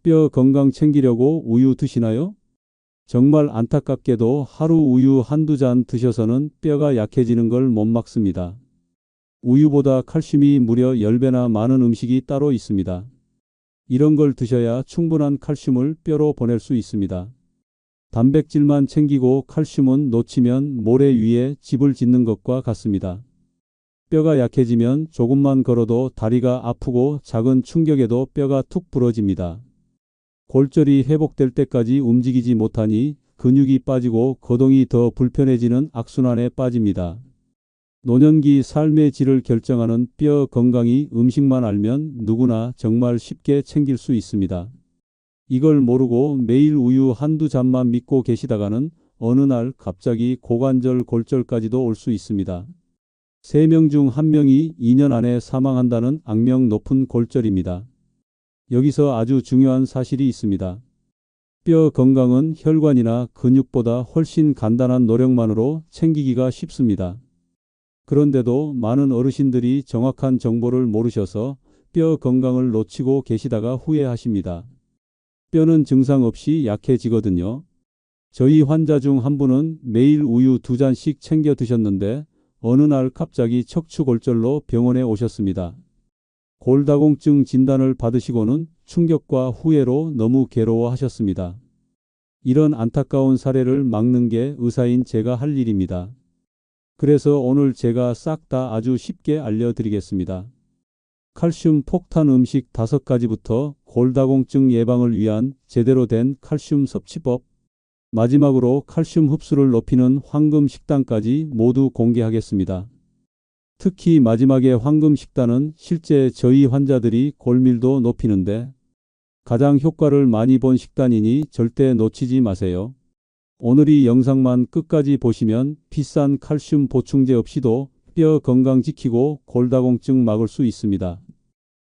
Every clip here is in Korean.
뼈 건강 챙기려고 우유 드시나요? 정말 안타깝게도 하루 우유 한두 잔 드셔서는 뼈가 약해지는 걸 못 막습니다. 우유보다 칼슘이 무려 10배나 많은 음식이 따로 있습니다. 이런 걸 드셔야 충분한 칼슘을 뼈로 보낼 수 있습니다. 단백질만 챙기고 칼슘은 놓치면 모래 위에 집을 짓는 것과 같습니다. 뼈가 약해지면 조금만 걸어도 다리가 아프고 작은 충격에도 뼈가 툭 부러집니다. 골절이 회복될 때까지 움직이지 못하니 근육이 빠지고 거동이 더 불편해지는 악순환에 빠집니다. 노년기 삶의 질을 결정하는 뼈 건강이 음식만 알면 누구나 정말 쉽게 챙길 수 있습니다. 이걸 모르고 매일 우유 한두 잔만 믿고 계시다가는 어느 날 갑자기 고관절 골절까지도 올 수 있습니다. 3명 중 1명이 2년 안에 사망한다는 악명 높은 골절입니다. 여기서 아주 중요한 사실이 있습니다. 뼈 건강은 혈관이나 근육보다 훨씬 간단한 노력만으로 챙기기가 쉽습니다. 그런데도 많은 어르신들이 정확한 정보를 모르셔서 뼈 건강을 놓치고 계시다가 후회하십니다. 뼈는 증상 없이 약해지거든요. 저희 환자 중 한 분은 매일 우유 2잔씩 챙겨 드셨는데 어느 날 갑자기 척추골절로 병원에 오셨습니다. 골다공증 진단을 받으시고는 충격과 후회로 너무 괴로워하셨습니다. 이런 안타까운 사례를 막는 게 의사인 제가 할 일입니다. 그래서 오늘 제가 싹 다 아주 쉽게 알려드리겠습니다. 칼슘 폭탄 음식 5가지부터 골다공증 예방을 위한 제대로 된 칼슘 섭취법, 마지막으로 칼슘 흡수를 높이는 황금 식단까지 모두 공개하겠습니다. 특히 마지막에 황금 식단은 실제 저희 환자들이 골밀도 높이는데 가장 효과를 많이 본 식단이니 절대 놓치지 마세요. 오늘 이 영상만 끝까지 보시면 비싼 칼슘 보충제 없이도 뼈 건강 지키고 골다공증 막을 수 있습니다.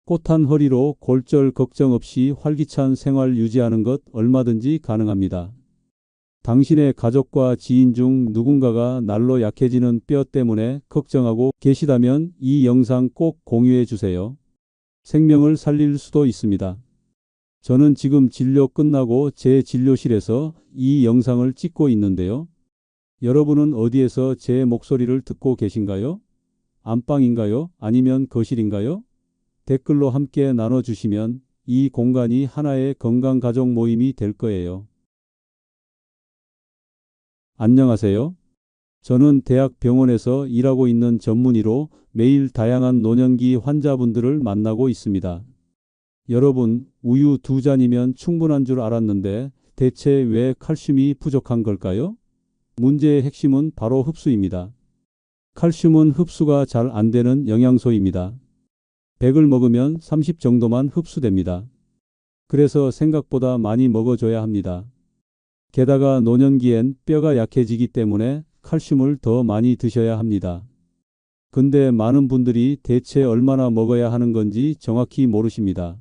꼿한 허리로 골절 걱정 없이 활기찬 생활 유지하는 것 얼마든지 가능합니다. 당신의 가족과 지인 중 누군가가 날로 약해지는 뼈 때문에 걱정하고 계시다면 이 영상 꼭 공유해 주세요. 생명을 살릴 수도 있습니다. 저는 지금 진료 끝나고 제 진료실에서 이 영상을 찍고 있는데요. 여러분은 어디에서 제 목소리를 듣고 계신가요? 안방인가요? 아니면 거실인가요? 댓글로 함께 나눠주시면 이 공간이 하나의 건강가족 모임이 될 거예요. 안녕하세요. 저는 대학병원에서 일하고 있는 전문의로 매일 다양한 노년기 환자분들을 만나고 있습니다. 여러분, 우유 2잔이면 충분한 줄 알았는데 대체 왜 칼슘이 부족한 걸까요? 문제의 핵심은 바로 흡수입니다. 칼슘은 흡수가 잘 안 되는 영양소입니다. 100을 먹으면 30 정도만 흡수됩니다. 그래서 생각보다 많이 먹어줘야 합니다. 게다가 노년기엔 뼈가 약해지기 때문에 칼슘을 더 많이 드셔야 합니다. 근데 많은 분들이 대체 얼마나 먹어야 하는 건지 정확히 모르십니다.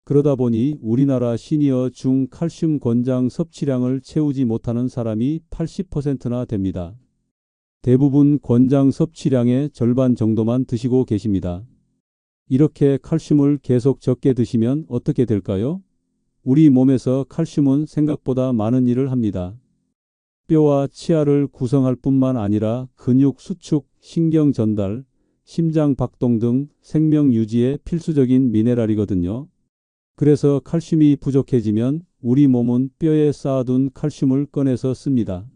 그러다 보니 우리나라 시니어 중 칼슘 권장 섭취량을 채우지 못하는 사람이 80%나 됩니다. 대부분 권장 섭취량의 절반 정도만 드시고 계십니다. 이렇게 칼슘을 계속 적게 드시면 어떻게 될까요? 우리 몸에서 칼슘은 생각보다 많은 일을 합니다. 뼈와 치아를 구성할 뿐만 아니라 근육 수축, 신경 전달, 심장 박동 등 생명 유지에 필수적인 미네랄이거든요. 그래서 칼슘이 부족해지면 우리 몸은 뼈에 쌓아둔 칼슘을 꺼내서 씁니다.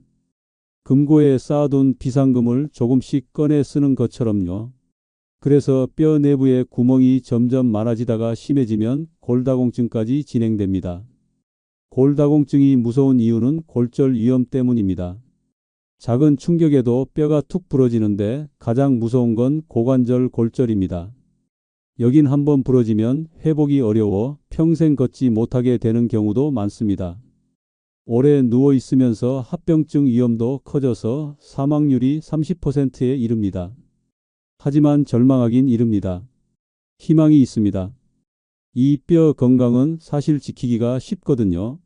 금고에 쌓아둔 비상금을 조금씩 꺼내 쓰는 것처럼요. 그래서 뼈 내부에 구멍이 점점 많아지다가 심해지면 골다공증까지 진행됩니다. 골다공증이 무서운 이유는 골절 위험 때문입니다. 작은 충격에도 뼈가 툭 부러지는데 가장 무서운 건 고관절 골절입니다. 여긴 한번 부러지면 회복이 어려워 평생 걷지 못하게 되는 경우도 많습니다. 오래 누워 있으면서 합병증 위험도 커져서 사망률이 30%에 이릅니다. 하지만 절망하긴 이릅니다. 희망이 있습니다. 이 뼈 건강은 사실 지키기가 쉽거든요.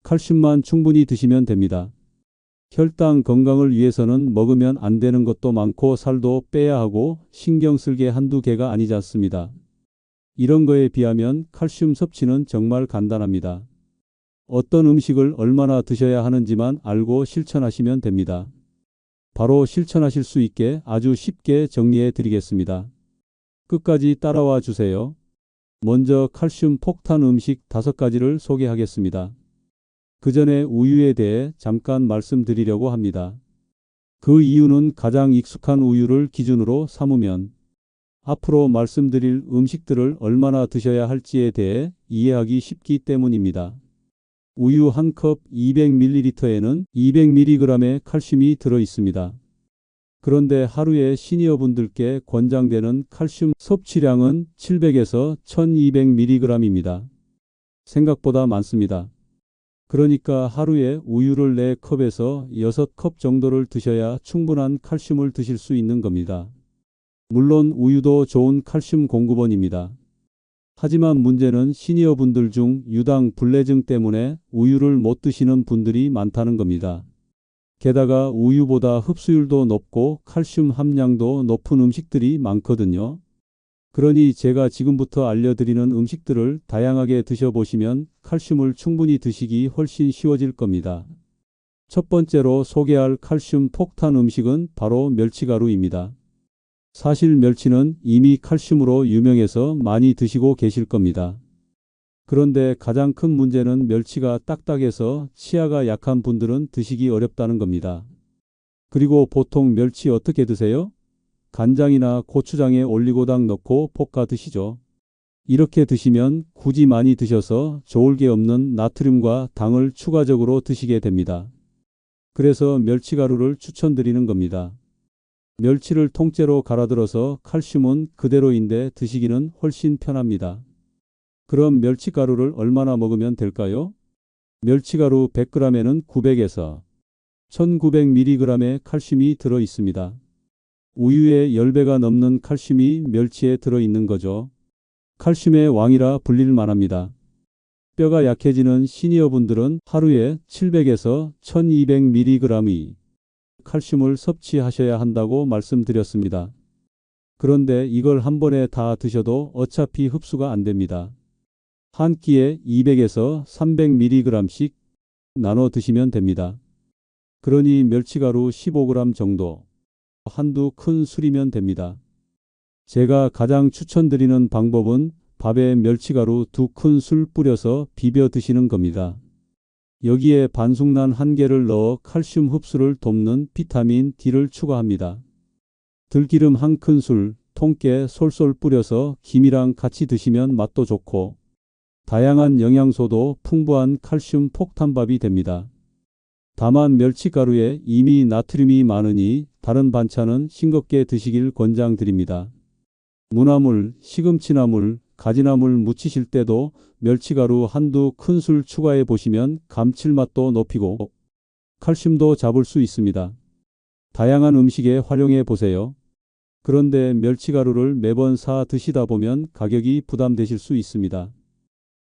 칼슘만 충분히 드시면 됩니다. 혈당 건강을 위해서는 먹으면 안 되는 것도 많고 살도 빼야 하고 신경 쓸 게 한두 개가 아니지 않습니다. 이런 거에 비하면 칼슘 섭취는 정말 간단합니다. 어떤 음식을 얼마나 드셔야 하는지만 알고 실천하시면 됩니다. 바로 실천하실 수 있게 아주 쉽게 정리해 드리겠습니다. 끝까지 따라와 주세요. 먼저 칼슘 폭탄 음식 5가지를 소개하겠습니다. 그 전에 우유에 대해 잠깐 말씀드리려고 합니다. 그 이유는 가장 익숙한 우유를 기준으로 삼으면 앞으로 말씀드릴 음식들을 얼마나 드셔야 할지에 대해 이해하기 쉽기 때문입니다. 우유 한 컵 200ml에는 200mg의 칼슘이 들어 있습니다. 그런데 하루에 시니어분들께 권장되는 칼슘 섭취량은 700에서 1200mg입니다. 생각보다 많습니다. 그러니까 하루에 우유를 4컵에서 6컵 정도를 드셔야 충분한 칼슘을 드실 수 있는 겁니다. 물론 우유도 좋은 칼슘 공급원입니다. 하지만 문제는 시니어분들 중 유당 불내증 때문에 우유를 못 드시는 분들이 많다는 겁니다. 게다가 우유보다 흡수율도 높고 칼슘 함량도 높은 음식들이 많거든요. 그러니 제가 지금부터 알려드리는 음식들을 다양하게 드셔보시면 칼슘을 충분히 드시기 훨씬 쉬워질 겁니다. 첫 번째로 소개할 칼슘 폭탄 음식은 바로 멸치가루입니다. 사실 멸치는 이미 칼슘으로 유명해서 많이 드시고 계실 겁니다. 그런데 가장 큰 문제는 멸치가 딱딱해서 치아가 약한 분들은 드시기 어렵다는 겁니다. 그리고 보통 멸치 어떻게 드세요? 간장이나 고추장에 올리고당 넣고 볶아 드시죠. 이렇게 드시면 굳이 많이 드셔서 좋을 게 없는 나트륨과 당을 추가적으로 드시게 됩니다. 그래서 멸치가루를 추천드리는 겁니다. 멸치를 통째로 갈아들어서 칼슘은 그대로인데 드시기는 훨씬 편합니다. 그럼 멸치가루를 얼마나 먹으면 될까요? 멸치가루 100g에는 900에서 1900mg의 칼슘이 들어 있습니다. 우유의 10배가 넘는 칼슘이 멸치에 들어 있는 거죠. 칼슘의 왕이라 불릴 만합니다. 뼈가 약해지는 시니어분들은 하루에 700에서 1200mg의 칼슘을 섭취하셔야 한다고 말씀드렸습니다. 그런데 이걸 한 번에 다 드셔도 어차피 흡수가 안 됩니다. 한 끼에 200에서 300mg씩 나눠 드시면 됩니다. 그러니 멸치가루 15g 정도, 한두 큰 술이면 됩니다. 제가 가장 추천드리는 방법은 밥에 멸치가루 2큰술 뿌려서 비벼 드시는 겁니다. 여기에 반숙란 1개를 넣어 칼슘 흡수를 돕는 비타민 D를 추가합니다. 들기름 1큰술, 통깨 솔솔 뿌려서 김이랑 같이 드시면 맛도 좋고 다양한 영양소도 풍부한 칼슘 폭탄밥이 됩니다. 다만 멸치가루에 이미 나트륨이 많으니 다른 반찬은 싱겁게 드시길 권장드립니다. 무나물, 시금치나물, 가지나물 무치실 때도 멸치가루 한두 큰술 추가해 보시면 감칠맛도 높이고 칼슘도 잡을 수 있습니다. 다양한 음식에 활용해 보세요. 그런데 멸치가루를 매번 사 드시다 보면 가격이 부담되실 수 있습니다.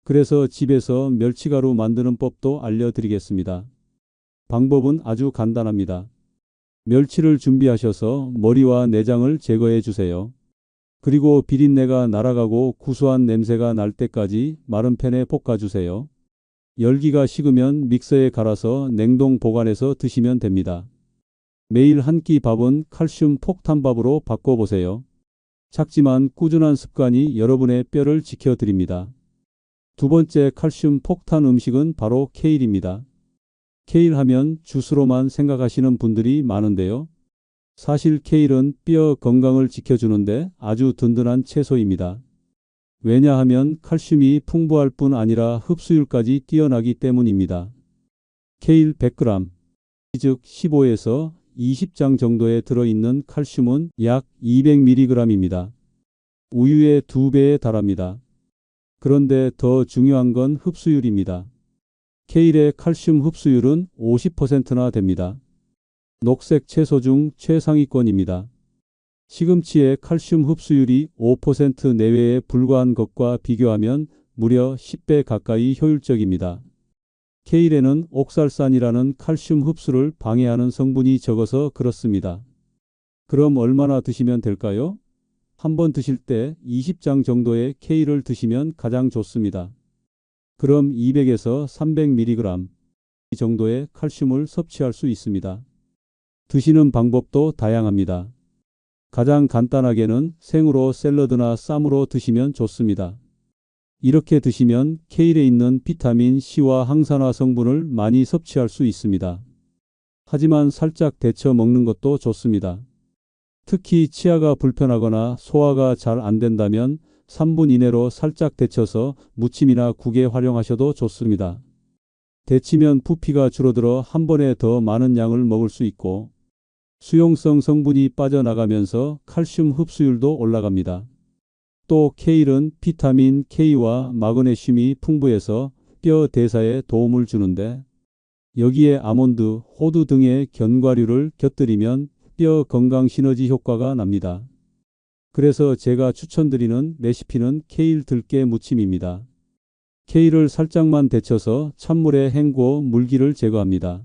그래서 집에서 멸치가루 만드는 법도 알려드리겠습니다. 방법은 아주 간단합니다. 멸치를 준비하셔서 머리와 내장을 제거해 주세요. 그리고 비린내가 날아가고 구수한 냄새가 날 때까지 마른 팬에 볶아주세요. 열기가 식으면 믹서에 갈아서 냉동 보관해서 드시면 됩니다. 매일 한 끼 밥은 칼슘 폭탄밥으로 바꿔보세요. 작지만 꾸준한 습관이 여러분의 뼈를 지켜드립니다. 두 번째 칼슘 폭탄 음식은 바로 케일입니다. 케일 하면 주스로만 생각하시는 분들이 많은데요. 사실 케일은 뼈 건강을 지켜주는데 아주 든든한 채소입니다. 왜냐하면 칼슘이 풍부할 뿐 아니라 흡수율까지 뛰어나기 때문입니다. 케일 100g, 즉 15에서 20장 정도에 들어있는 칼슘은 약 200mg입니다. 우유의 2배에 달합니다. 그런데 더 중요한 건 흡수율입니다. 케일의 칼슘 흡수율은 50%나 됩니다. 녹색 채소 중 최상위권입니다. 시금치의 칼슘 흡수율이 5% 내외에 불과한 것과 비교하면 무려 10배 가까이 효율적입니다. 케일에는 옥살산이라는 칼슘 흡수를 방해하는 성분이 적어서 그렇습니다. 그럼 얼마나 드시면 될까요? 한 번 드실 때 20장 정도의 K를 드시면 가장 좋습니다. 그럼 200에서 300mg 정도의 칼슘을 섭취할 수 있습니다. 드시는 방법도 다양합니다. 가장 간단하게는 생으로 샐러드나 쌈으로 드시면 좋습니다. 이렇게 드시면 케일에 있는 비타민 C와 항산화 성분을 많이 섭취할 수 있습니다. 하지만 살짝 데쳐 먹는 것도 좋습니다. 특히 치아가 불편하거나 소화가 잘 안 된다면 3분 이내로 살짝 데쳐서 무침이나 국에 활용하셔도 좋습니다. 데치면 부피가 줄어들어 한 번에 더 많은 양을 먹을 수 있고 수용성 성분이 빠져나가면서 칼슘 흡수율도 올라갑니다. 또 케일은 비타민 K와 마그네슘이 풍부해서 뼈 대사에 도움을 주는데 여기에 아몬드, 호두 등의 견과류를 곁들이면 뼈 건강 시너지 효과가 납니다. 그래서 제가 추천드리는 레시피는 케일 들깨 무침입니다. 케일을 살짝만 데쳐서 찬물에 헹궈 물기를 제거합니다.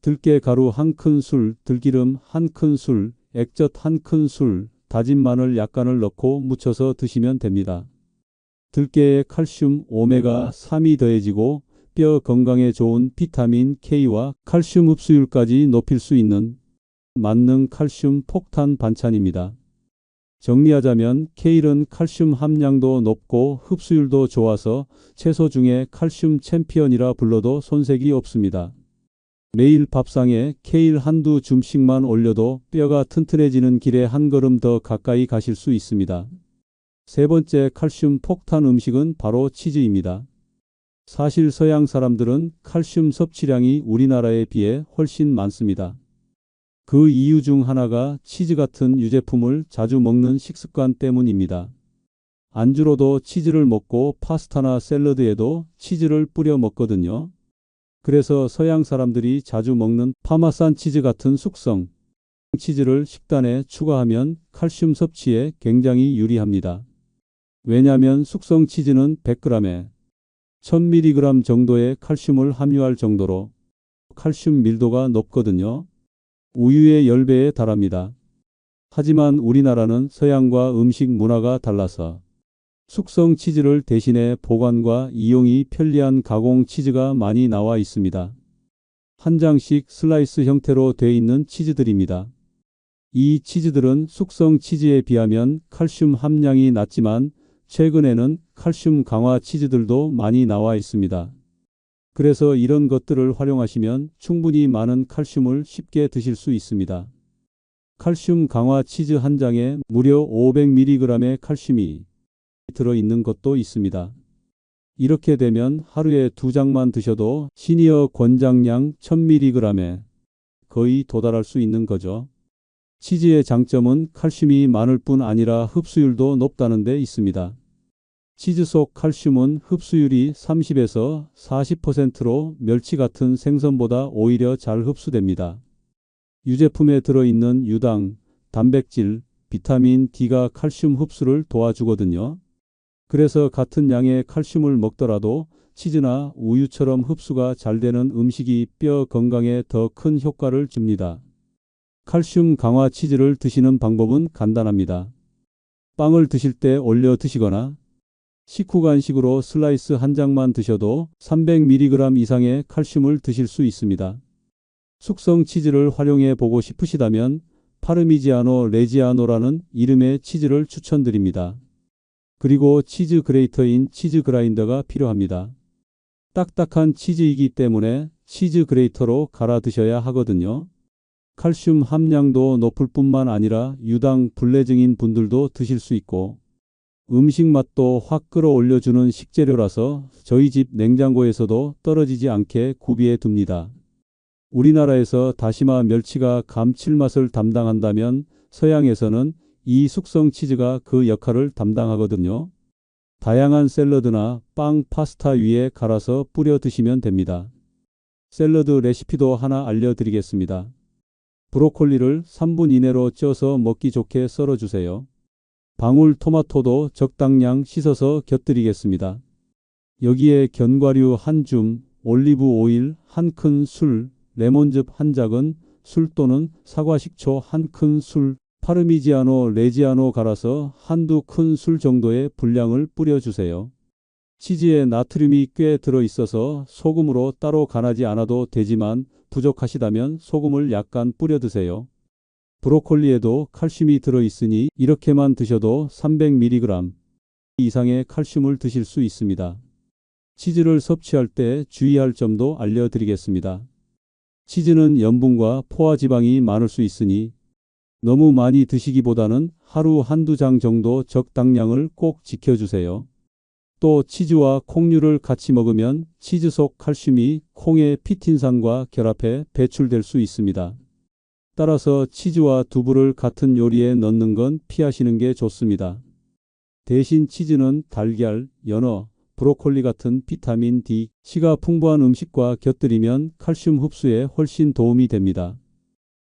들깨 가루 1큰술, 들기름 1큰술, 액젓 1큰술, 다진 마늘 약간을 넣고 무쳐서 드시면 됩니다. 들깨에 칼슘, 오메가3이 더해지고 뼈 건강에 좋은 비타민 K와 칼슘 흡수율까지 높일 수 있는 만능 칼슘 폭탄 반찬입니다. 정리하자면 케일은 칼슘 함량도 높고 흡수율도 좋아서 채소 중에 칼슘 챔피언이라 불러도 손색이 없습니다. 매일 밥상에 케일 한두 줌씩만 올려도 뼈가 튼튼해지는 길에 한 걸음 더 가까이 가실 수 있습니다. 세 번째 칼슘 폭탄 음식은 바로 치즈입니다. 사실 서양 사람들은 칼슘 섭취량이 우리나라에 비해 훨씬 많습니다. 그 이유 중 하나가 치즈 같은 유제품을 자주 먹는 식습관 때문입니다. 안주로도 치즈를 먹고 파스타나 샐러드에도 치즈를 뿌려 먹거든요. 그래서 서양 사람들이 자주 먹는 파마산 치즈 같은 숙성 치즈를 식단에 추가하면 칼슘 섭취에 굉장히 유리합니다. 왜냐하면 숙성 치즈는 100g에 1000mg 정도의 칼슘을 함유할 정도로 칼슘 밀도가 높거든요. 우유의 10배에 달합니다. 하지만 우리나라는 서양과 음식 문화가 달라서 숙성 치즈를 대신해 보관과 이용이 편리한 가공 치즈가 많이 나와 있습니다. 한 장씩 슬라이스 형태로 되어 있는 치즈들입니다. 이 치즈들은 숙성 치즈에 비하면 칼슘 함량이 낮지만 최근에는 칼슘 강화 치즈들도 많이 나와 있습니다. 그래서 이런 것들을 활용하시면 충분히 많은 칼슘을 쉽게 드실 수 있습니다. 칼슘 강화 치즈 한 장에 무려 500mg의 칼슘이 들어있는 것도 있습니다. 이렇게 되면 하루에 2장만 드셔도 시니어 권장량 1000mg에 거의 도달할 수 있는 거죠. 치즈의 장점은 칼슘이 많을 뿐 아니라 흡수율도 높다는 데 있습니다. 치즈 속 칼슘은 흡수율이 30에서 40%로 멸치 같은 생선보다 오히려 잘 흡수됩니다. 유제품에 들어있는 유당, 단백질, 비타민 D가 칼슘 흡수를 도와주거든요. 그래서 같은 양의 칼슘을 먹더라도 치즈나 우유처럼 흡수가 잘 되는 음식이 뼈 건강에 더 큰 효과를 줍니다. 칼슘 강화 치즈를 드시는 방법은 간단합니다. 빵을 드실 때 올려 드시거나 식후 간식으로 슬라이스 한 장만 드셔도 300mg 이상의 칼슘을 드실 수 있습니다. 숙성 치즈를 활용해 보고 싶으시다면 파르미지아노 레지아노라는 이름의 치즈를 추천드립니다. 그리고 치즈 그레이터인 치즈 그라인더가 필요합니다. 딱딱한 치즈이기 때문에 치즈 그레이터로 갈아 드셔야 하거든요. 칼슘 함량도 높을 뿐만 아니라 유당 불내증인 분들도 드실 수 있고 음식 맛도 확 끌어올려주는 식재료라서 저희 집 냉장고에서도 떨어지지 않게 구비해 둡니다. 우리나라에서 다시마 멸치가 감칠맛을 담당한다면 서양에서는 이 숙성 치즈가 그 역할을 담당하거든요. 다양한 샐러드나 빵, 파스타 위에 갈아서 뿌려 드시면 됩니다. 샐러드 레시피도 하나 알려드리겠습니다. 브로콜리를 3분 이내로 쪄서 먹기 좋게 썰어주세요. 방울토마토도 적당량 씻어서 곁들이겠습니다. 여기에 견과류 한 줌, 올리브 오일 1큰술, 레몬즙 한 작은, 술 또는 사과 식초 1큰술, 파르미지아노 레지아노 갈아서 한두 큰술 정도의 분량을 뿌려주세요. 치즈에 나트륨이 꽤 들어있어서 소금으로 따로 간하지 않아도 되지만 부족하시다면 소금을 약간 뿌려 드세요. 브로콜리에도 칼슘이 들어있으니 이렇게만 드셔도 300mg 이상의 칼슘을 드실 수 있습니다. 치즈를 섭취할 때 주의할 점도 알려드리겠습니다. 치즈는 염분과 포화지방이 많을 수 있으니 너무 많이 드시기보다는 하루 한두 장 정도 적당량을 꼭 지켜주세요. 또 치즈와 콩류를 같이 먹으면 치즈 속 칼슘이 콩의 피틴산과 결합해 배출될 수 있습니다. 따라서 치즈와 두부를 같은 요리에 넣는 건 피하시는 게 좋습니다. 대신 치즈는 달걀, 연어, 브로콜리 같은 비타민 D, C가 풍부한 음식과 곁들이면 칼슘 흡수에 훨씬 도움이 됩니다.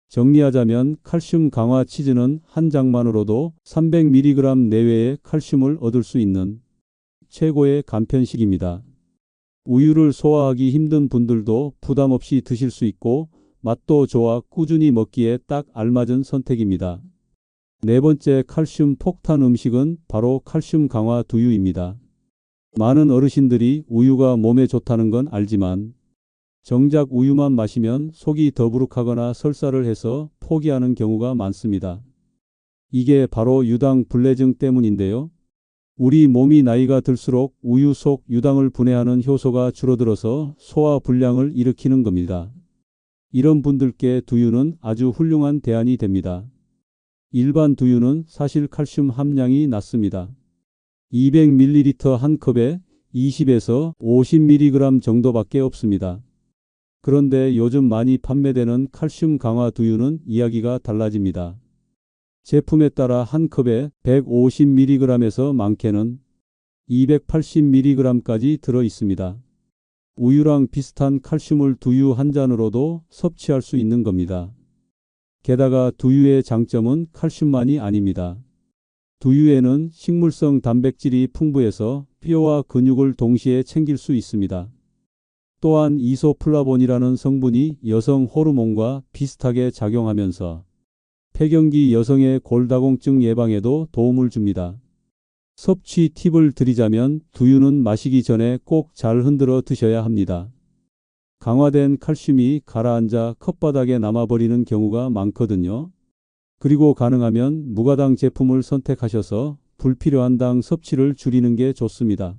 정리하자면 칼슘 강화 치즈는 한 장만으로도 300mg 내외의 칼슘을 얻을 수 있는 최고의 간편식입니다. 우유를 소화하기 힘든 분들도 부담 없이 드실 수 있고 맛도 좋아 꾸준히 먹기에 딱 알맞은 선택입니다. 네 번째 칼슘 폭탄 음식은 바로 칼슘 강화 두유입니다. 많은 어르신들이 우유가 몸에 좋다는 건 알지만 정작 우유만 마시면 속이 더부룩하거나 설사를 해서 포기하는 경우가 많습니다. 이게 바로 유당 불내증 때문인데요. 우리 몸이 나이가 들수록 우유 속 유당을 분해하는 효소가 줄어들어서 소화 불량을 일으키는 겁니다. 이런 분들께 두유는 아주 훌륭한 대안이 됩니다. 일반 두유는 사실 칼슘 함량이 낮습니다. 200ml 한 컵에 20에서 50mg 정도밖에 없습니다. 그런데 요즘 많이 판매되는 칼슘 강화 두유는 이야기가 달라집니다. 제품에 따라 한 컵에 150mg에서 많게는 280mg까지 들어 있습니다. 우유랑 비슷한 칼슘을 두유 한 잔으로도 섭취할 수 있는 겁니다. 게다가 두유의 장점은 칼슘만이 아닙니다. 두유에는 식물성 단백질이 풍부해서 뼈와 근육을 동시에 챙길 수 있습니다. 또한 이소플라본이라는 성분이 여성 호르몬과 비슷하게 작용하면서 폐경기 여성의 골다공증 예방에도 도움을 줍니다. 섭취 팁을 드리자면 두유는 마시기 전에 꼭 잘 흔들어 드셔야 합니다. 강화된 칼슘이 가라앉아 컵바닥에 남아버리는 경우가 많거든요. 그리고 가능하면 무가당 제품을 선택하셔서 불필요한 당 섭취를 줄이는 게 좋습니다.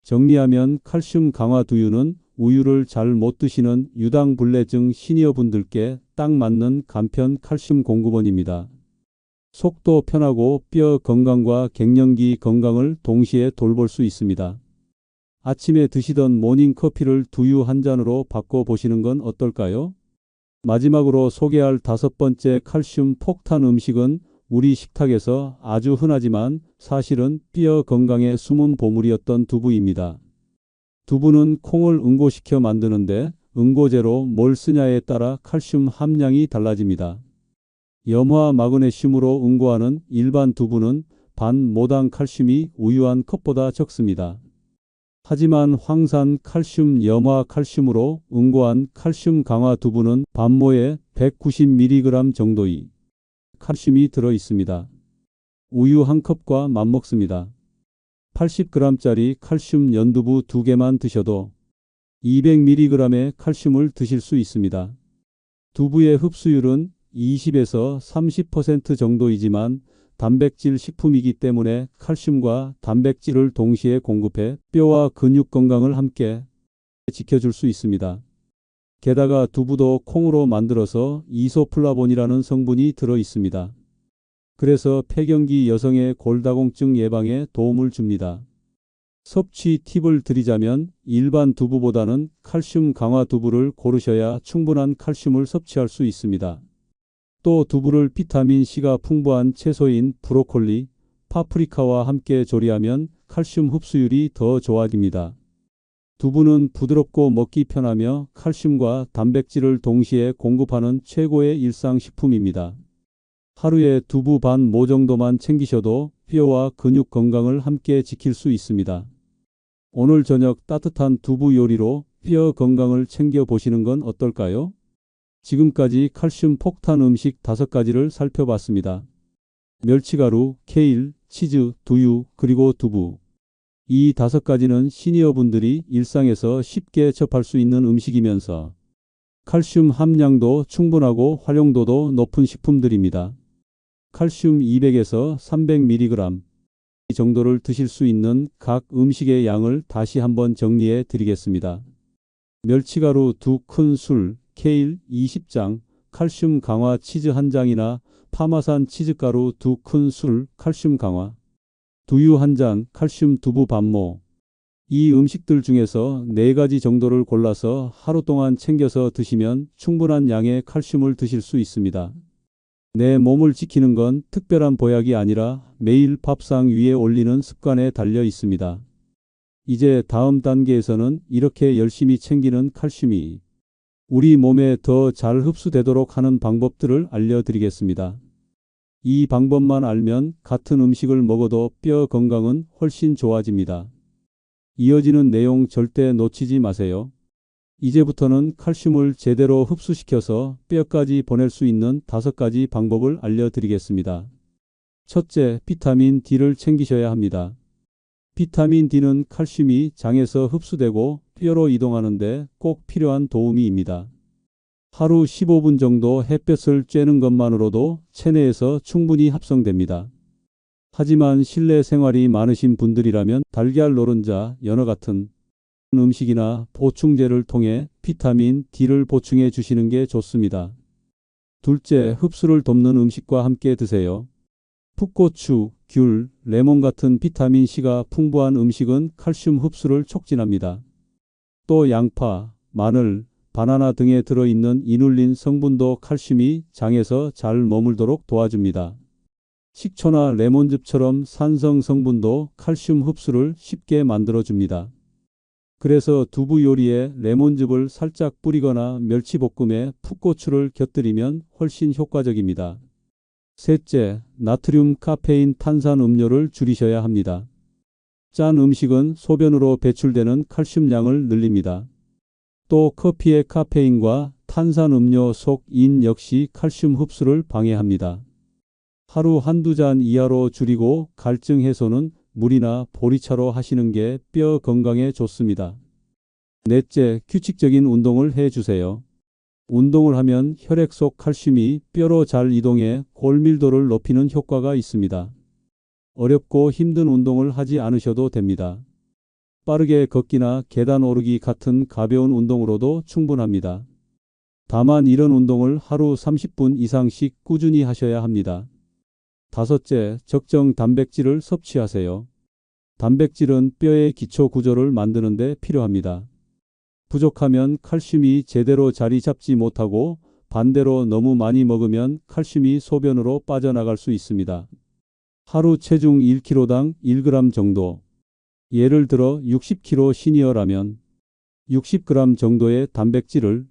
정리하면 칼슘 강화 두유는 우유를 잘 못 드시는 유당불내증 시니어분들께 딱 맞는 간편 칼슘 공급원입니다. 속도 편하고 뼈 건강과 갱년기 건강을 동시에 돌볼 수 있습니다. 아침에 드시던 모닝커피를 두유 한 잔으로 바꿔보시는 건 어떨까요? 마지막으로 소개할 다섯 번째 칼슘 폭탄 음식은 우리 식탁에서 아주 흔하지만 사실은 뼈 건강의 숨은 보물이었던 두부입니다. 두부는 콩을 응고시켜 만드는데 응고제로 뭘 쓰냐에 따라 칼슘 함량이 달라집니다. 염화 마그네슘으로 응고하는 일반 두부는 반 모당 칼슘이 우유 한 컵보다 적습니다. 하지만 황산 칼슘 염화 칼슘으로 응고한 칼슘 강화 두부는 반모에 190mg 정도의 칼슘이 들어 있습니다. 우유 한 컵과 맞먹습니다. 80g짜리 칼슘 연두부 2개만 드셔도 200mg의 칼슘을 드실 수 있습니다. 두부의 흡수율은 20에서 30% 정도이지만 단백질 식품이기 때문에 칼슘과 단백질을 동시에 공급해 뼈와 근육 건강을 함께 지켜줄 수 있습니다. 게다가 두부도 콩으로 만들어서 이소플라본이라는 성분이 들어 있습니다. 그래서 폐경기 여성의 골다공증 예방에 도움을 줍니다. 섭취 팁을 드리자면 일반 두부보다는 칼슘 강화 두부를 고르셔야 충분한 칼슘을 섭취할 수 있습니다. 또 두부를 비타민 C가 풍부한 채소인 브로콜리, 파프리카와 함께 조리하면 칼슘 흡수율이 더 좋아집니다. 두부는 부드럽고 먹기 편하며 칼슘과 단백질을 동시에 공급하는 최고의 일상식품입니다. 하루에 두부 반 모 정도만 챙기셔도 뼈와 근육 건강을 함께 지킬 수 있습니다. 오늘 저녁 따뜻한 두부 요리로 뼈 건강을 챙겨보시는 건 어떨까요? 지금까지 칼슘 폭탄 음식 5가지를 살펴봤습니다. 멸치가루, 케일, 치즈, 두유, 그리고 두부. 이 5가지는 시니어분들이 일상에서 쉽게 접할 수 있는 음식이면서 칼슘 함량도 충분하고 활용도도 높은 식품들입니다. 칼슘 200에서 300mg 이 정도를 드실 수 있는 각 음식의 양을 다시 한번 정리해 드리겠습니다. 멸치가루 2큰술, 케일 20장, 칼슘 강화 치즈 1장이나 파마산 치즈가루 2큰술, 칼슘 강화, 두유 1잔, 칼슘 두부 반모. 이 음식들 중에서 4가지 정도를 골라서 하루 동안 챙겨서 드시면 충분한 양의 칼슘을 드실 수 있습니다. 내 몸을 지키는 건 특별한 보약이 아니라 매일 밥상 위에 올리는 습관에 달려 있습니다. 이제 다음 단계에서는 이렇게 열심히 챙기는 칼슘이 우리 몸에 더 잘 흡수되도록 하는 방법들을 알려드리겠습니다. 이 방법만 알면 같은 음식을 먹어도 뼈 건강은 훨씬 좋아집니다. 이어지는 내용 절대 놓치지 마세요. 이제부터는 칼슘을 제대로 흡수시켜서 뼈까지 보낼 수 있는 5가지 방법을 알려드리겠습니다. 첫째, 비타민 D를 챙기셔야 합니다. 비타민 D는 칼슘이 장에서 흡수되고 뼈로 이동하는데 꼭 필요한 도우미입니다. 하루 15분 정도 햇볕을 쬐는 것만으로도 체내에서 충분히 합성됩니다. 하지만 실내 생활이 많으신 분들이라면 달걀 노른자, 연어 같은 음식이나 보충제를 통해 비타민 D를 보충해 주시는 게 좋습니다. 둘째, 흡수를 돕는 음식과 함께 드세요. 풋고추, 귤, 레몬 같은 비타민 C가 풍부한 음식은 칼슘 흡수를 촉진합니다. 또 양파, 마늘, 바나나 등에 들어있는 이눌린 성분도 칼슘이 장에서 잘 머물도록 도와줍니다. 식초나 레몬즙처럼 산성 성분도 칼슘 흡수를 쉽게 만들어줍니다. 그래서 두부 요리에 레몬즙을 살짝 뿌리거나 멸치볶음에 풋고추를 곁들이면 훨씬 효과적입니다. 셋째, 나트륨, 카페인, 탄산 음료를 줄이셔야 합니다. 짠 음식은 소변으로 배출되는 칼슘량을 늘립니다. 또 커피의 카페인과 탄산 음료 속 인 역시 칼슘 흡수를 방해합니다. 하루 한두 잔 이하로 줄이고 갈증 해소는 물이나 보리차로 하시는 게 뼈 건강에 좋습니다. 넷째, 규칙적인 운동을 해주세요. 운동을 하면 혈액 속 칼슘이 뼈로 잘 이동해 골밀도를 높이는 효과가 있습니다. 어렵고 힘든 운동을 하지 않으셔도 됩니다. 빠르게 걷기나 계단 오르기 같은 가벼운 운동으로도 충분합니다. 다만 이런 운동을 하루 30분 이상씩 꾸준히 하셔야 합니다. 다섯째, 적정 단백질을 섭취하세요. 단백질은 뼈의 기초 구조를 만드는 데 필요합니다. 부족하면 칼슘이 제대로 자리 잡지 못하고 반대로 너무 많이 먹으면 칼슘이 소변으로 빠져나갈 수 있습니다. 하루 체중 1kg당 1g 정도. 예를 들어 60kg 시니어라면 60g 정도의 단백질을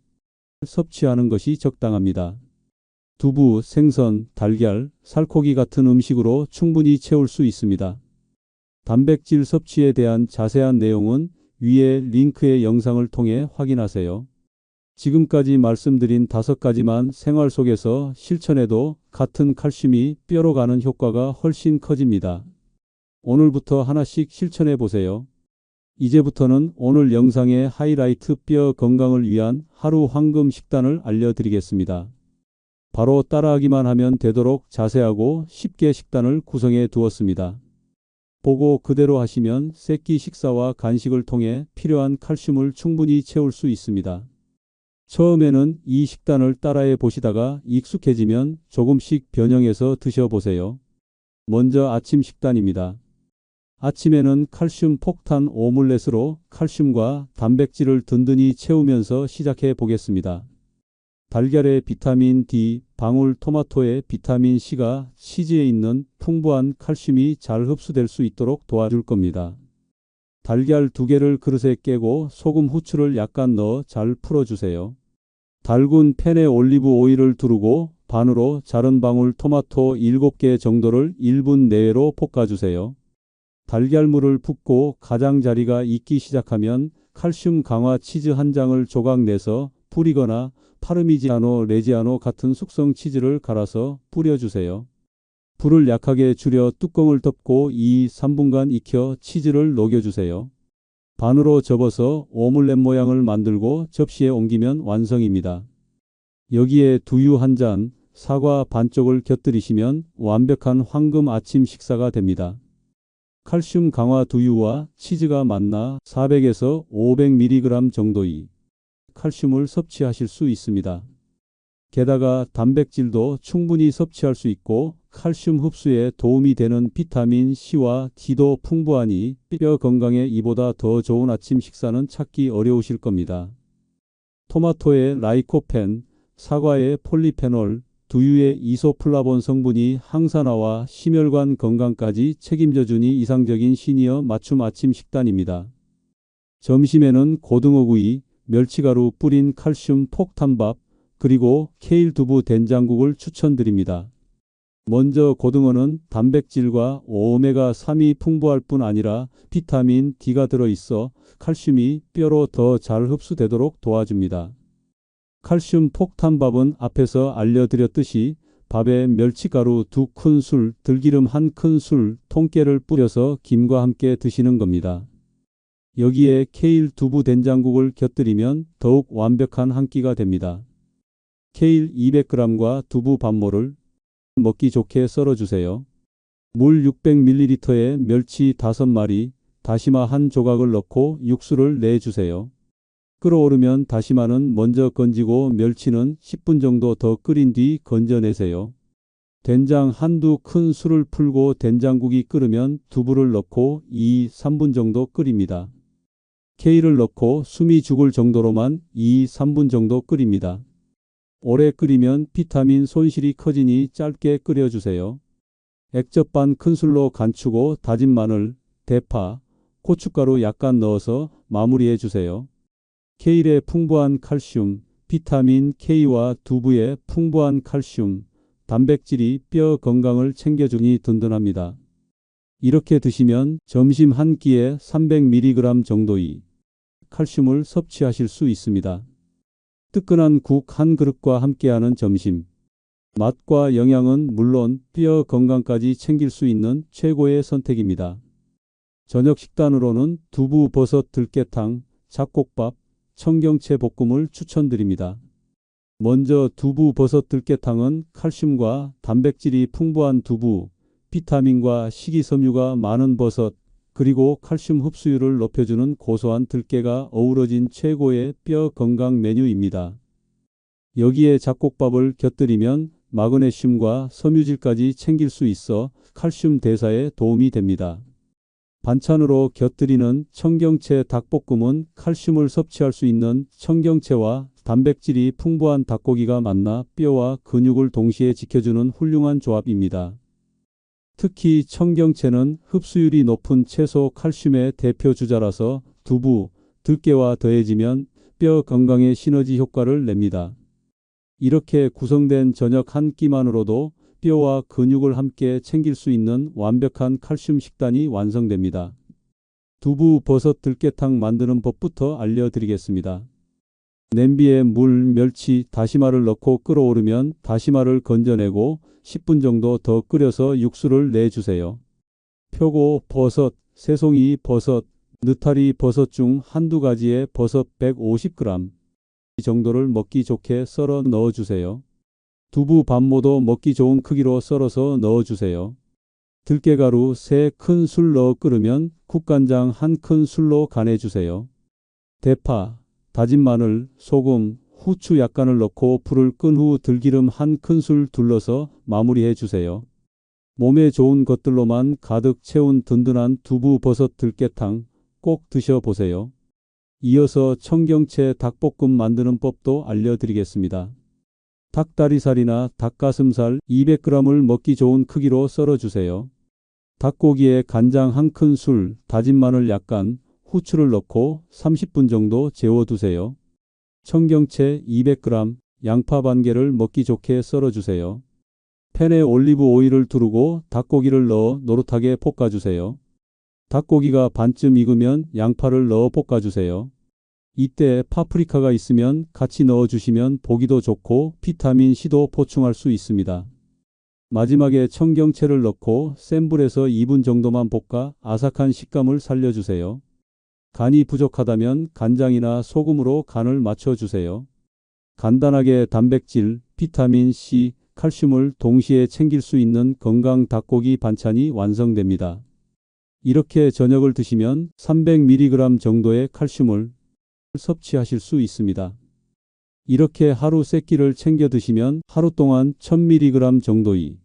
섭취하는 것이 적당합니다. 두부, 생선, 달걀, 살코기 같은 음식으로 충분히 채울 수 있습니다. 단백질 섭취에 대한 자세한 내용은 위에 링크의 영상을 통해 확인하세요. 지금까지 말씀드린 5가지만 생활 속에서 실천해도 같은 칼슘이 뼈로 가는 효과가 훨씬 커집니다. 오늘부터 하나씩 실천해 보세요. 이제부터는 오늘 영상의 하이라이트 뼈 건강을 위한 하루 황금 식단을 알려드리겠습니다. 바로 따라하기만 하면 되도록 자세하고 쉽게 식단을 구성해 두었습니다. 보고 그대로 하시면 새끼 식사와 간식을 통해 필요한 칼슘을 충분히 채울 수 있습니다. 처음에는 이 식단을 따라해 보시다가 익숙해지면 조금씩 변형해서 드셔보세요. 먼저 아침 식단입니다. 아침에는 칼슘 폭탄 오믈렛으로 칼슘과 단백질을 든든히 채우면서 시작해 보겠습니다. 달걀에 비타민 D, 방울토마토에 비타민 C가 치즈에 있는 풍부한 칼슘이 잘 흡수될 수 있도록 도와줄 겁니다. 달걀 2개를 그릇에 깨고 소금, 후추를 약간 넣어 잘 풀어주세요. 달군 팬에 올리브 오일을 두르고 반으로 자른 방울토마토 7개 정도를 1분 내외로 볶아주세요. 달걀물을 붓고 가장자리가 익기 시작하면 칼슘 강화 치즈 1장을 조각 내서 뿌리거나 파르미지아노 레지아노 같은 숙성 치즈를 갈아서 뿌려주세요. 불을 약하게 줄여 뚜껑을 덮고 2-3분간 익혀 치즈를 녹여주세요. 반으로 접어서 오믈렛 모양을 만들고 접시에 옮기면 완성입니다. 여기에 두유 한 잔, 사과 반쪽을 곁들이시면 완벽한 황금 아침 식사가 됩니다. 칼슘 강화 두유와 치즈가 만나 400에서 500mg 정도의 칼슘을 섭취하실 수 있습니다. 게다가 단백질도 충분히 섭취할 수 있고 칼슘 흡수에 도움이 되는 비타민 C와 D도 풍부하니 뼈 건강에 이보다 더 좋은 아침 식사는 찾기 어려우실 겁니다. 토마토의 라이코펜, 사과의 폴리페놀, 두유의 이소플라본 성분이 항산화와 심혈관 건강까지 책임져 주니 이상적인 시니어 맞춤 아침 식단입니다. 점심에는 고등어구이, 멸치가루 뿌린 칼슘 폭탄밥, 그리고 케일 두부 된장국을 추천드립니다. 먼저 고등어는 단백질과 오메가3이 풍부할 뿐 아니라 비타민 D가 들어있어 칼슘이 뼈로 더 잘 흡수되도록 도와줍니다. 칼슘 폭탄밥은 앞에서 알려드렸듯이 밥에 멸치가루 2큰술, 들기름 1큰술, 통깨를 뿌려서 김과 함께 드시는 겁니다. 여기에 케일 두부 된장국을 곁들이면 더욱 완벽한 한 끼가 됩니다. 케일 200g과 두부 반모를 먹기 좋게 썰어주세요. 물 600ml에 멸치 5마리, 다시마 1조각을 넣고 육수를 내주세요. 끓어오르면 다시마는 먼저 건지고 멸치는 10분 정도 더 끓인 뒤 건져내세요. 된장 1-2큰술을 풀고 된장국이 끓으면 두부를 넣고 2-3분 정도 끓입니다. 케일을 넣고 숨이 죽을 정도로만 2-3분 정도 끓입니다. 오래 끓이면 비타민 손실이 커지니 짧게 끓여주세요. 액젓 반 큰술로 간추고 다진 마늘, 대파, 고춧가루 약간 넣어서 마무리해 주세요. 케일의 풍부한 칼슘, 비타민 K와 두부의 풍부한 칼슘, 단백질이 뼈 건강을 챙겨주니 든든합니다. 이렇게 드시면 점심 한 끼에 300mg 정도의 칼슘을 섭취하실 수 있습니다. 뜨끈한 국 한 그릇과 함께하는 점심. 맛과 영양은 물론 뼈 건강까지 챙길 수 있는 최고의 선택입니다. 저녁 식단으로는 두부 버섯 들깨탕, 잡곡밥, 청경채 볶음을 추천드립니다. 먼저 두부 버섯 들깨탕은 칼슘과 단백질이 풍부한 두부, 비타민과 식이섬유가 많은 버섯, 그리고 칼슘 흡수율을 높여주는 고소한 들깨가 어우러진 최고의 뼈 건강 메뉴입니다. 여기에 잡곡밥을 곁들이면 마그네슘과 섬유질까지 챙길 수 있어 칼슘 대사에 도움이 됩니다. 반찬으로 곁들이는 청경채 닭볶음은 칼슘을 섭취할 수 있는 청경채와 단백질이 풍부한 닭고기가 만나 뼈와 근육을 동시에 지켜주는 훌륭한 조합입니다. 특히 청경채는 흡수율이 높은 채소 칼슘의 대표 주자라서 두부, 들깨와 더해지면 뼈 건강의 시너지 효과를 냅니다. 이렇게 구성된 저녁 한 끼만으로도 뼈와 근육을 함께 챙길 수 있는 완벽한 칼슘 식단이 완성됩니다. 두부 버섯 들깨탕 만드는 법부터 알려드리겠습니다. 냄비에 물, 멸치, 다시마를 넣고 끓어오르면 다시마를 건져내고 10분 정도 더 끓여서 육수를 내주세요. 표고 버섯, 새송이 버섯, 느타리 버섯 중 한두 가지의 버섯 150g 정도를 먹기 좋게 썰어 넣어주세요. 두부 반모도 먹기 좋은 크기로 썰어서 넣어주세요. 들깨가루 3큰술 넣어 끓으면 국간장 1큰술로 간해주세요. 대파, 다진 마늘, 소금, 후추 약간을 넣고 불을 끈 후 들기름 1큰술 둘러서 마무리해 주세요. 몸에 좋은 것들로만 가득 채운 든든한 두부 버섯 들깨탕 꼭 드셔보세요. 이어서 청경채 닭볶음 만드는 법도 알려드리겠습니다. 닭다리살이나 닭가슴살 200g을 먹기 좋은 크기로 썰어주세요. 닭고기에 간장 1큰술, 다진 마늘 약간, 후추를 넣고 30분 정도 재워두세요. 청경채 200g, 양파 반 개를 먹기 좋게 썰어주세요. 팬에 올리브 오일을 두르고 닭고기를 넣어 노릇하게 볶아주세요. 닭고기가 반쯤 익으면 양파를 넣어 볶아주세요. 이때 파프리카가 있으면 같이 넣어주시면 보기도 좋고 비타민C도 보충할 수 있습니다. 마지막에 청경채를 넣고 센 불에서 2분 정도만 볶아 아삭한 식감을 살려주세요. 간이 부족하다면 간장이나 소금으로 간을 맞춰주세요. 간단하게 단백질, 비타민C, 칼슘을 동시에 챙길 수 있는 건강 닭고기 반찬이 완성됩니다. 이렇게 저녁을 드시면 300mg 정도의 칼슘을 섭취하실 수 있습니다. 이렇게 하루 3끼를 챙겨 드시면 하루 동안 1000mg 정도의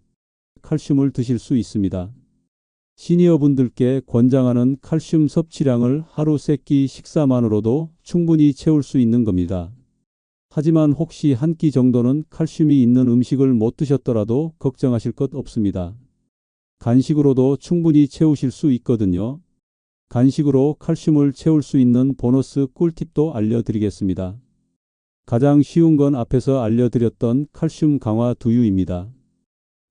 칼슘을 드실 수 있습니다. 시니어분들께 권장하는 칼슘 섭취량을 하루 3끼 식사만으로도 충분히 채울 수 있는 겁니다. 하지만 혹시 한 끼 정도는 칼슘이 있는 음식을 못 드셨더라도 걱정하실 것 없습니다. 간식으로도 충분히 채우실 수 있거든요. 간식으로 칼슘을 채울 수 있는 보너스 꿀팁도 알려드리겠습니다. 가장 쉬운 건 앞에서 알려드렸던 칼슘 강화 두유입니다.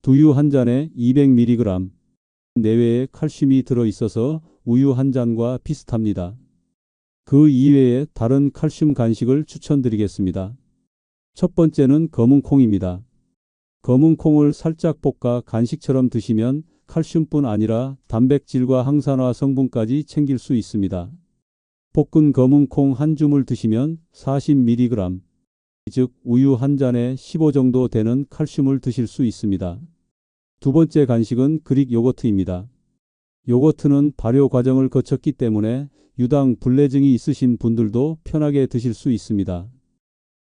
두유 한 잔에 200mg 내외의 칼슘이 들어있어서 우유 한 잔과 비슷합니다. 그 이외에 다른 칼슘 간식을 추천드리겠습니다. 첫 번째는 검은콩입니다. 검은콩을 살짝 볶아 간식처럼 드시면 칼슘뿐 아니라 단백질과 항산화 성분까지 챙길 수 있습니다. 볶은 검은콩 한 줌을 드시면 40mg, 즉 우유 한 잔에 15 정도 되는 칼슘을 드실 수 있습니다. 두 번째 간식은 그릭 요거트입니다. 요거트는 발효 과정을 거쳤기 때문에 유당 불내증이 있으신 분들도 편하게 드실 수 있습니다.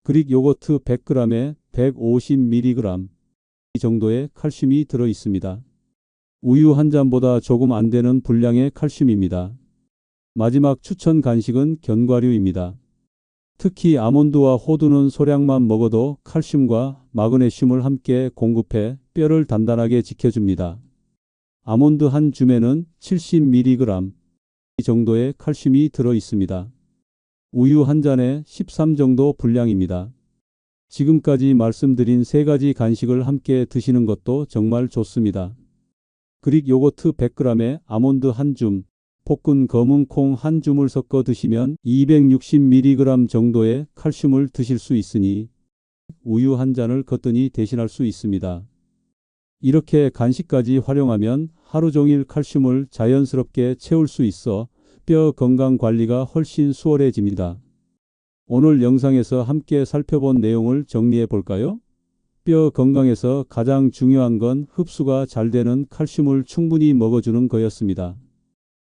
그릭 요거트 100g에 150mg 정도의 칼슘이 들어 있습니다. 우유 한 잔보다 조금 안 되는 분량의 칼슘입니다. 마지막 추천 간식은 견과류입니다. 특히 아몬드와 호두는 소량만 먹어도 칼슘과 마그네슘을 함께 공급해 뼈를 단단하게 지켜줍니다. 아몬드 한 줌에는 70mg 정도의 칼슘이 들어 있습니다. 우유 한 잔에 13 정도 분량입니다. 지금까지 말씀드린 세 가지 간식을 함께 드시는 것도 정말 좋습니다. 그릭 요거트 100g에 아몬드 한 줌, 볶은 검은콩 한 줌을 섞어 드시면 260mg 정도의 칼슘을 드실 수 있으니 우유 한 잔을 거뜬히 대신할 수 있습니다. 이렇게 간식까지 활용하면 하루 종일 칼슘을 자연스럽게 채울 수 있어 뼈 건강 관리가 훨씬 수월해집니다. 오늘 영상에서 함께 살펴본 내용을 정리해 볼까요? 뼈 건강에서 가장 중요한 건 흡수가 잘 되는 칼슘을 충분히 먹어주는 거였습니다.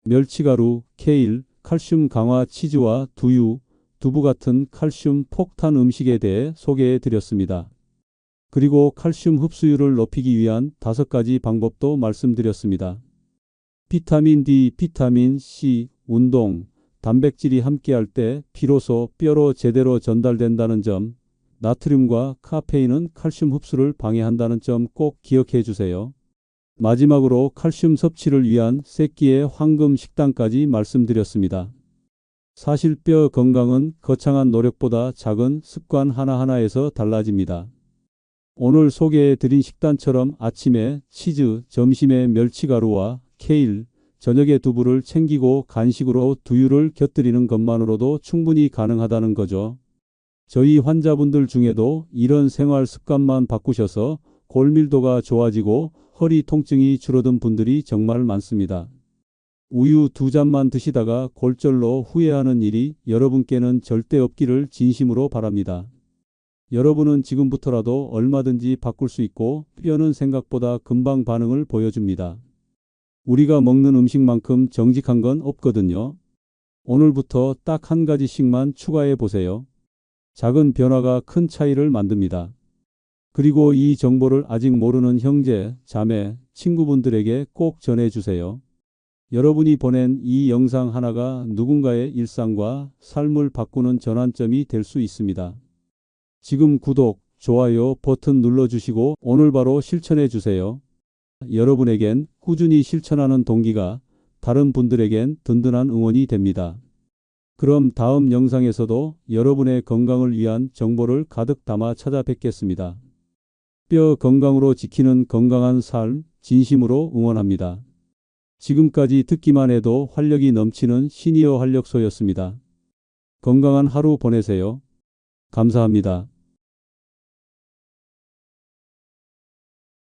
멸치가루, 케일, 칼슘 강화 치즈와 두유, 두부 같은 칼슘 폭탄 음식에 대해 소개해 드렸습니다. 그리고 칼슘 흡수율을 높이기 위한 5가지 방법도 말씀드렸습니다. 비타민 D, 비타민 C, 운동, 단백질이 함께할 때 비로소 뼈로 제대로 전달된다는 점, 나트륨과 카페인은 칼슘 흡수를 방해한다는 점 꼭 기억해 주세요. 마지막으로 칼슘 섭취를 위한 3끼의 황금 식단까지 말씀드렸습니다. 사실 뼈 건강은 거창한 노력보다 작은 습관 하나하나에서 달라집니다. 오늘 소개해 드린 식단처럼 아침에 치즈, 점심에 멸치가루와 케일, 저녁에 두부를 챙기고 간식으로 두유를 곁들이는 것만으로도 충분히 가능하다는 거죠. 저희 환자분들 중에도 이런 생활 습관만 바꾸셔서 골밀도가 좋아지고 허리 통증이 줄어든 분들이 정말 많습니다. 우유 2잔만 드시다가 골절로 후회하는 일이 여러분께는 절대 없기를 진심으로 바랍니다. 여러분은 지금부터라도 얼마든지 바꿀 수 있고 뼈는 생각보다 금방 반응을 보여줍니다. 우리가 먹는 음식만큼 정직한 건 없거든요. 오늘부터 딱 한 가지씩만 추가해 보세요. 작은 변화가 큰 차이를 만듭니다. 그리고 이 정보를 아직 모르는 형제, 자매, 친구분들에게 꼭 전해주세요. 여러분이 보낸 이 영상 하나가 누군가의 일상과 삶을 바꾸는 전환점이 될 수 있습니다. 지금 구독, 좋아요 버튼 눌러주시고 오늘 바로 실천해 주세요. 여러분에겐 꾸준히 실천하는 동기가, 다른 분들에겐 든든한 응원이 됩니다. 그럼 다음 영상에서도 여러분의 건강을 위한 정보를 가득 담아 찾아뵙겠습니다. 뼈 건강으로 지키는 건강한 삶 진심으로 응원합니다. 지금까지 듣기만 해도 활력이 넘치는 시니어 활력소였습니다. 건강한 하루 보내세요. 감사합니다.